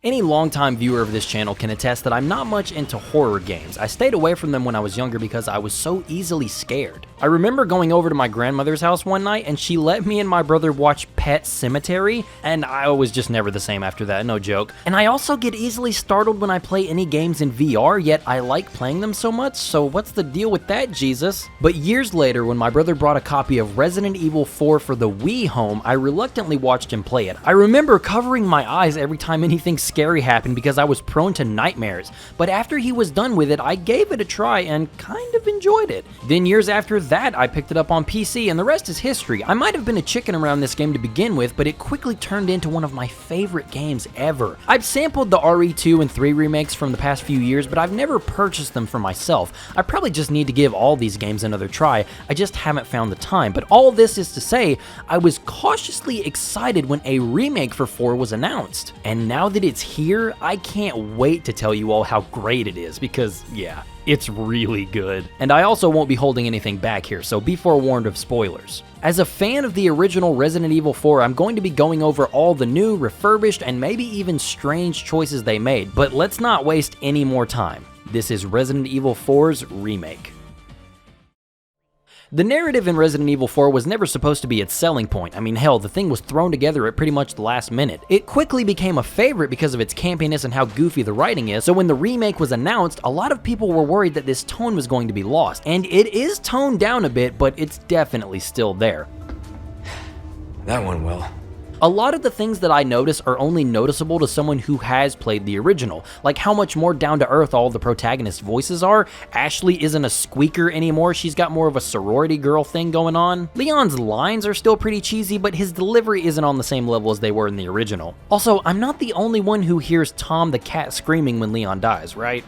Any longtime viewer of this channel can attest that I'm not much into horror games. I stayed away from them when I was younger because I was so easily scared. I remember going over to my grandmother's house one night and she let me and my brother watch Pet Sematary, and I was just never the same after that, no joke. And I also get easily startled when I play any games in VR, yet I like playing them so much, so what's the deal with that, Jesus? But years later, when my brother brought a copy of Resident Evil 4 for the Wii home, I reluctantly watched him play it. I remember covering my eyes every time anything scary happened because I was prone to nightmares, but after he was done with it, I gave it a try and kind of enjoyed it. Then years after that, I picked it up on PC, and the rest is history. I might have been a chicken around this game to begin with, but it quickly turned into one of my favorite games ever. I've sampled the RE2 and 3 remakes from the past few years, but I've never purchased them for myself. I probably just need to give all these games another try, I just haven't found the time. But all this is to say, I was cautiously excited when a remake for 4 was announced, and now that it's here, I can't wait to tell you all how great it is, because yeah, it's really good. And I also won't be holding anything back here, so be forewarned of spoilers. As a fan of the original Resident Evil 4, I'm going to be going over all the new, refurbished, and maybe even strange choices they made, but let's not waste any more time. This is Resident Evil 4's Remake. The narrative in Resident Evil 4 was never supposed to be its selling point. I mean, hell, the thing was thrown together at pretty much the last minute. It quickly became a favorite because of its campiness and how goofy the writing is, so when the remake was announced, a lot of people were worried that this tone was going to be lost. And it is toned down a bit, but it's definitely still there. That went well. A lot of the things that I notice are only noticeable to someone who has played the original, like how much more down-to-earth all the protagonist voices are. Ashley isn't a squeaker anymore, she's got more of a sorority girl thing going on. Leon's lines are still pretty cheesy, but his delivery isn't on the same level as they were in the original. Also, I'm not the only one who hears Tom the cat screaming when Leon dies, right?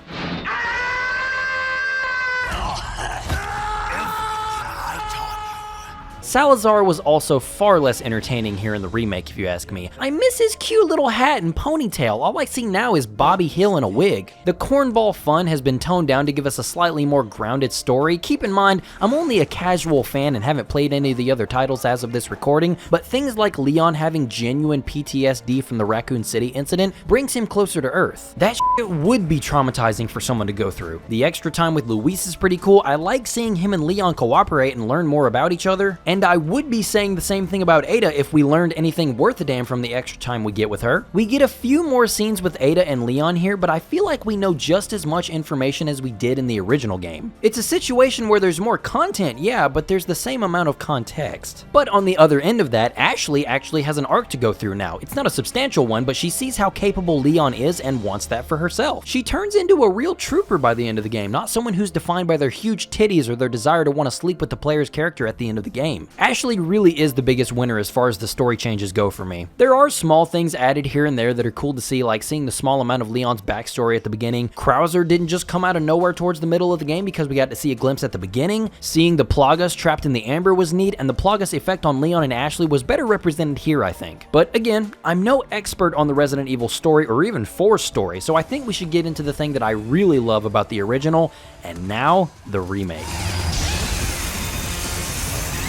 Salazar was also far less entertaining here in the remake, if you ask me. I miss his cute little hat and ponytail. All I see now is Bobby Hill in a wig. The cornball fun has been toned down to give us a slightly more grounded story. Keep in mind, I'm only a casual fan and haven't played any of the other titles as of this recording, but things like Leon having genuine PTSD from the Raccoon City incident brings him closer to Earth. That shit would be traumatizing for someone to go through. The extra time with Luis is pretty cool. I like seeing him and Leon cooperate and learn more about each other, and I would be saying the same thing about Ada if we learned anything worth a damn from the extra time we get with her. We get a few more scenes with Ada and Leon here, but I feel like we know just as much information as we did in the original game. It's a situation where there's more content, yeah, but there's the same amount of context. But on the other end of that, Ashley actually has an arc to go through now. It's not a substantial one, but she sees how capable Leon is and wants that for herself. She turns into a real trooper by the end of the game, not someone who's defined by their huge titties or their desire to want to sleep with the player's character at the end of the game. Ashley really is the biggest winner as far as the story changes go for me. There are small things added here and there that are cool to see, like seeing the small amount of Leon's backstory at the beginning. Krauser didn't just come out of nowhere towards the middle of the game because we got to see a glimpse at the beginning. Seeing the Plagas trapped in the Amber was neat, and the Plagas effect on Leon and Ashley was better represented here, I think. But again, I'm no expert on the Resident Evil story or even 4's story, so I think we should get into the thing that I really love about the original, and now the remake.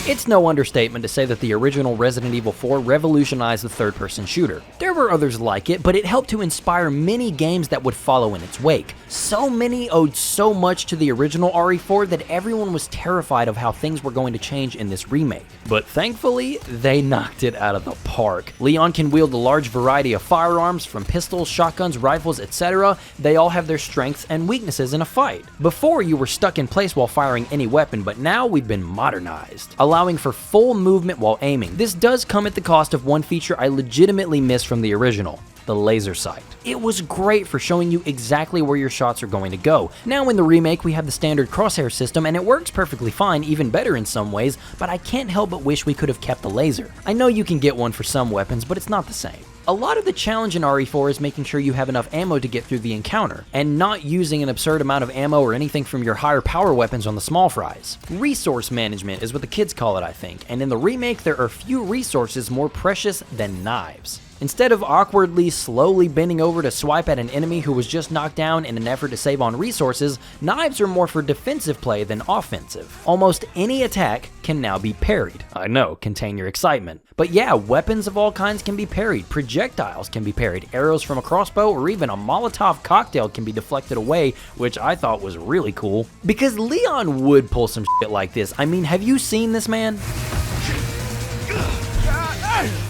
It's no understatement to say that the original Resident Evil 4 revolutionized the third-person shooter. There were others like it, but it helped to inspire many games that would follow in its wake. So many owed so much to the original RE4 that everyone was terrified of how things were going to change in this remake. But thankfully, they knocked it out of the park. Leon can wield a large variety of firearms, from pistols, shotguns, rifles, etc. They all have their strengths and weaknesses in a fight. Before, you were stuck in place while firing any weapon, but now we've been modernized, allowing for full movement while aiming. This does come at the cost of one feature I legitimately missed from the original: the laser sight. It was great for showing you exactly where your shots are going to go. Now in the remake we have the standard crosshair system, and it works perfectly fine, even better in some ways, but I can't help but wish we could have kept the laser. I know you can get one for some weapons, but it's not the same. A lot of the challenge in RE4 is making sure you have enough ammo to get through the encounter, and not using an absurd amount of ammo or anything from your higher power weapons on the small fries. Resource management is what the kids call it, I think, and in the remake there are few resources more precious than knives. Instead of awkwardly, slowly bending over to swipe at an enemy who was just knocked down in an effort to save on resources, knives are more for defensive play than offensive. Almost any attack can now be parried. I know, contain your excitement. But yeah, weapons of all kinds can be parried, projectiles can be parried, arrows from a crossbow, or even a Molotov cocktail can be deflected away, which I thought was really cool. Because Leon would pull some shit like this. I mean, have you seen this man?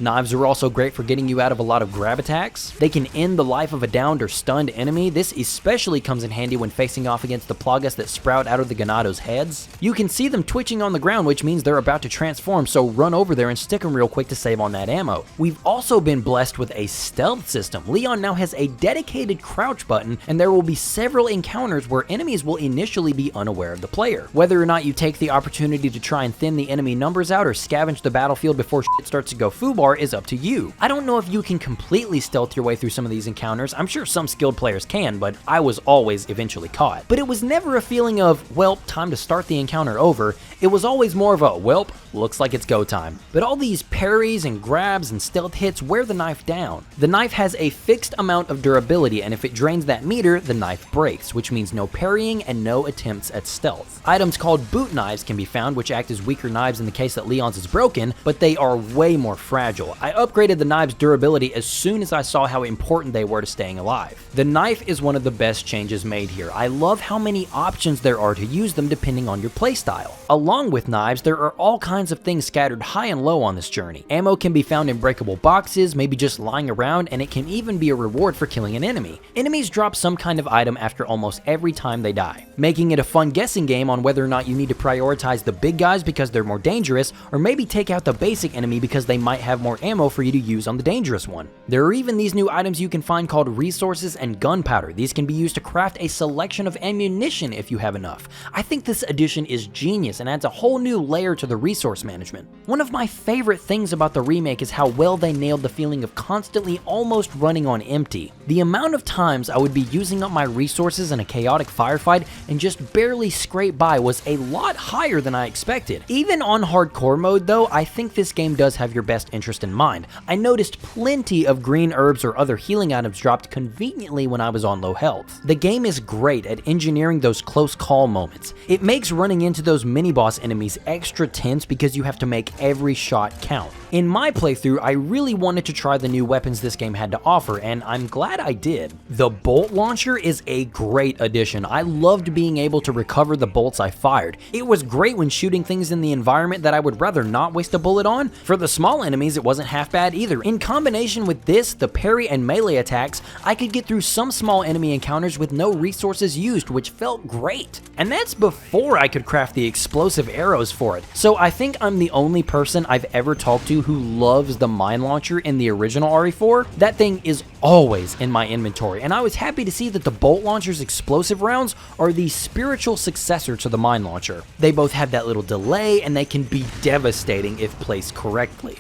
Knives are also great for getting you out of a lot of grab attacks. They can end the life of a downed or stunned enemy. This especially comes in handy when facing off against the plagas that sprout out of the Ganados' heads. You can see them twitching on the ground, which means they're about to transform, so run over there and stick them real quick to save on that ammo. We've also been blessed with a stealth system. Leon now has a dedicated crouch button, and there will be several encounters where enemies will initially be unaware of the player. Whether or not you take the opportunity to try and thin the enemy numbers out or scavenge the battlefield before shit starts to go foobar is up to you. I don't know if you can completely stealth your way through some of these encounters. I'm sure some skilled players can, but I was always eventually caught. But it was never a feeling of, well, time to start the encounter over. It was always more of a, welp, looks like it's go time. But all these parries and grabs and stealth hits wear the knife down. The knife has a fixed amount of durability, and if it drains that meter, the knife breaks, which means no parrying and no attempts at stealth. Items called boot knives can be found, which act as weaker knives in the case that Leon's is broken, but they are way more fragile. I upgraded the knive's durability as soon as I saw how important they were to staying alive. The knife is one of the best changes made here. I love how many options there are to use them depending on your playstyle. Along with knives, there are all kinds of things scattered high and low on this journey. Ammo can be found in breakable boxes, maybe just lying around, and it can even be a reward for killing an enemy. Enemies drop some kind of item after almost every time they die, making it a fun guessing game on whether or not you need to prioritize the big guys because they're more dangerous, or maybe take out the basic enemy because they might have more ammo for you to use on the dangerous one. There are even these new items you can find called resources and gunpowder. These can be used to craft a selection of ammunition if you have enough. I think this addition is genius and adds a whole new layer to the resource management. One of my favorite things about the remake is how well they nailed the feeling of constantly almost running on empty. The amount of times I would be using up my resources in a chaotic firefight and just barely scrape by was a lot higher than I expected. Even on hardcore mode though, I think this game does have your best interest in mind. I noticed plenty of green herbs or other healing items dropped conveniently when I was on low health. The game is great at engineering those close call moments. It makes running into those mini-boss enemies extra tense because you have to make every shot count. In my playthrough, I really wanted to try the new weapons this game had to offer, and I'm glad I did. The bolt launcher is a great addition. I loved being able to recover the bolts I fired. It was great when shooting things in the environment that I would rather not waste a bullet on. For the small enemies, it wasn't half bad either. In combination with this, the parry and melee attacks, I could get through some small enemy encounters with no resources used, which felt great. And that's before I could craft the explosive arrows for it. So I think I'm the only person I've ever talked to who loves the mine launcher in the original RE4. That thing is always in my inventory, and I was happy to see that the bolt launcher's explosive rounds are the spiritual successor to the mine launcher. They both have that little delay, and they can be devastating if placed correctly.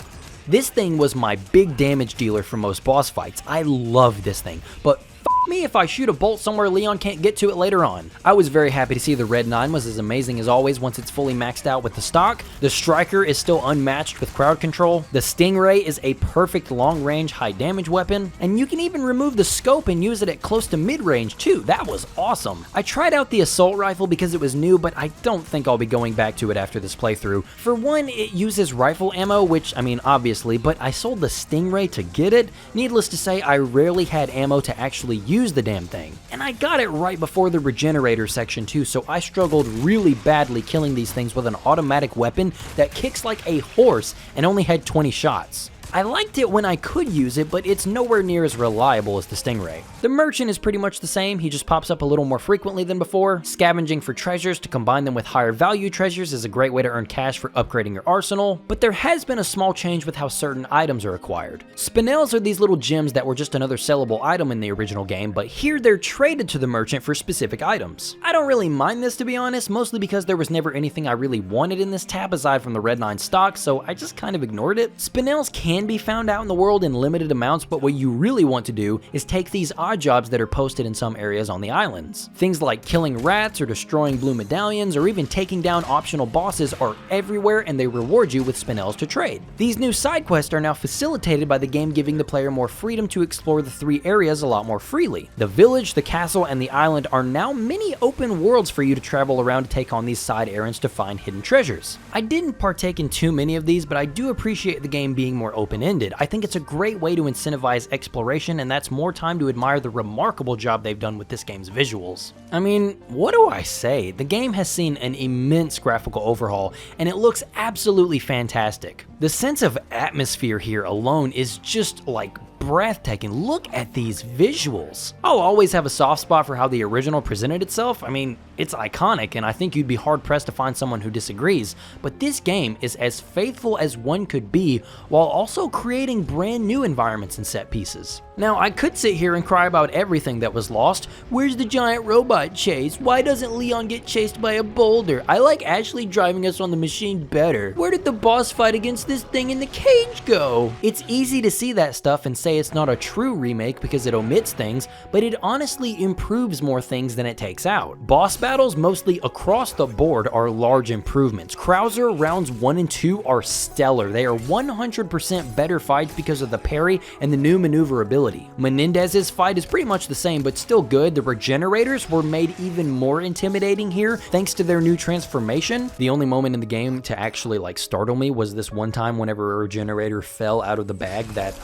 This thing was my big damage dealer for most boss fights. I love this thing, but me if I shoot a bolt somewhere Leon can't get to it later on. I was very happy to see the Red 9 was as amazing as always once it's fully maxed out with the stock. The Striker is still unmatched with crowd control. The Stingray is a perfect long-range, high-damage weapon, and you can even remove the scope and use it at close to mid-range too. That was awesome. I tried out the Assault Rifle because it was new, but I don't think I'll be going back to it after this playthrough. For one, it uses rifle ammo, which, I mean, obviously, but I sold the Stingray to get it. Needless to say, I rarely had ammo to actually use the damn thing. And I got it right before the regenerator section too, so I struggled really badly killing these things with an automatic weapon that kicks like a horse and only had 20 shots. I liked it when I could use it, but it's nowhere near as reliable as the Stingray. The Merchant is pretty much the same, he just pops up a little more frequently than before. Scavenging for treasures to combine them with higher value treasures is a great way to earn cash for upgrading your arsenal, but there has been a small change with how certain items are acquired. Spinels are these little gems that were just another sellable item in the original game, but here they're traded to the Merchant for specific items. I don't really mind this, to be honest, mostly because there was never anything I really wanted in this tab aside from the Red 9 stock, so I just kind of ignored it. Spinels can can be found out in the world in limited amounts, but what you really want to do is take these odd jobs that are posted in some areas on the islands. Things like killing rats or destroying blue medallions or even taking down optional bosses are everywhere, and they reward you with spinels to trade. These new side quests are now facilitated by the game giving the player more freedom to explore the 3 areas a lot more freely. The village, the castle, and the island are now mini open worlds for you to travel around to take on these side errands to find hidden treasures. I didn't partake in too many of these, but I do appreciate the game being more open-ended. I think it's a great way to incentivize exploration, and that's more time to admire the remarkable job they've done with this game's visuals. I mean, what do I say? The game has seen an immense graphical overhaul, and it looks absolutely fantastic. The sense of atmosphere here alone is just like breathtaking. Look at these visuals. I'll always have a soft spot for how the original presented itself. I mean, it's iconic, and I think you'd be hard-pressed to find someone who disagrees, but this game is as faithful as one could be while also creating brand new environments and set pieces. Now, I could sit here and cry about everything that was lost. Where's the giant robot chase? Why doesn't Leon get chased by a boulder? I like Ashley driving us on the machine better. Where did the boss fight against this thing in the cage go? It's easy to see that stuff and say it's not a true remake because it omits things, but it honestly improves more things than it takes out. Boss battles mostly across the board are large improvements. Krauser rounds 1 and 2 are stellar. They are 100% better fights because of the parry and the new maneuverability. Menendez's fight is pretty much the same, but still good. The regenerators were made even more intimidating here thanks to their new transformation. The only moment in the game to actually startle me was this one time whenever a regenerator fell out of the bag. That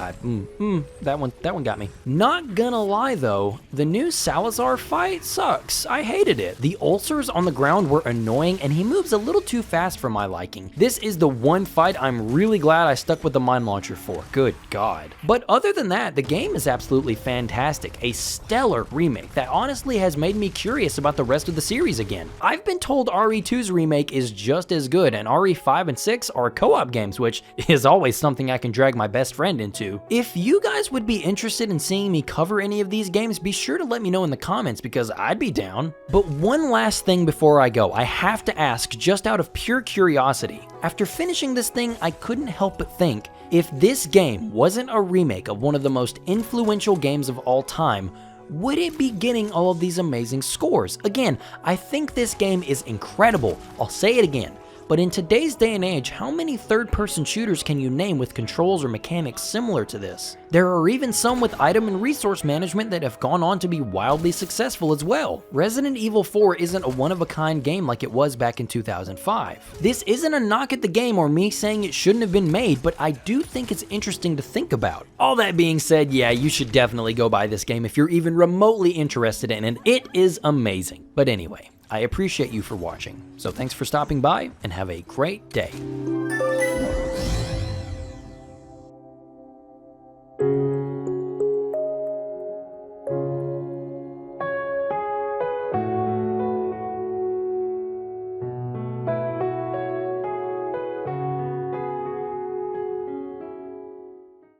one got me. Not gonna lie though, the new Salazar fight sucks. I hated it. The ulcers on the ground were annoying, and he moves a little too fast for my liking. This is the one fight I'm really glad I stuck with the mine launcher for. Good God. But other than that, the game is absolutely fantastic. A stellar remake that honestly has made me curious about the rest of the series again. I've been told RE2's remake is just as good, and RE5 and 6 are co-op games, which is always something I can drag my best friend into. If you guys would be interested in seeing me cover any of these games, be sure to let me know in the comments because I'd be down. But one last thing before I go, I have to ask just out of pure curiosity. After finishing this thing, I couldn't help but think, if this game wasn't a remake of one of the most influential games of all time, would it be getting all of these amazing scores? Again, I think this game is incredible. I'll say it again. But in today's day and age, how many third-person shooters can you name with controls or mechanics similar to this? There are even some with item and resource management that have gone on to be wildly successful as well. Resident Evil 4 isn't a one-of-a-kind game like it was back in 2005. This isn't a knock at the game or me saying it shouldn't have been made, but I do think it's interesting to think about. All that being said, yeah, you should definitely go buy this game if you're even remotely interested in it. It is amazing. But anyway, I appreciate you for watching, so thanks for stopping by and have a great day.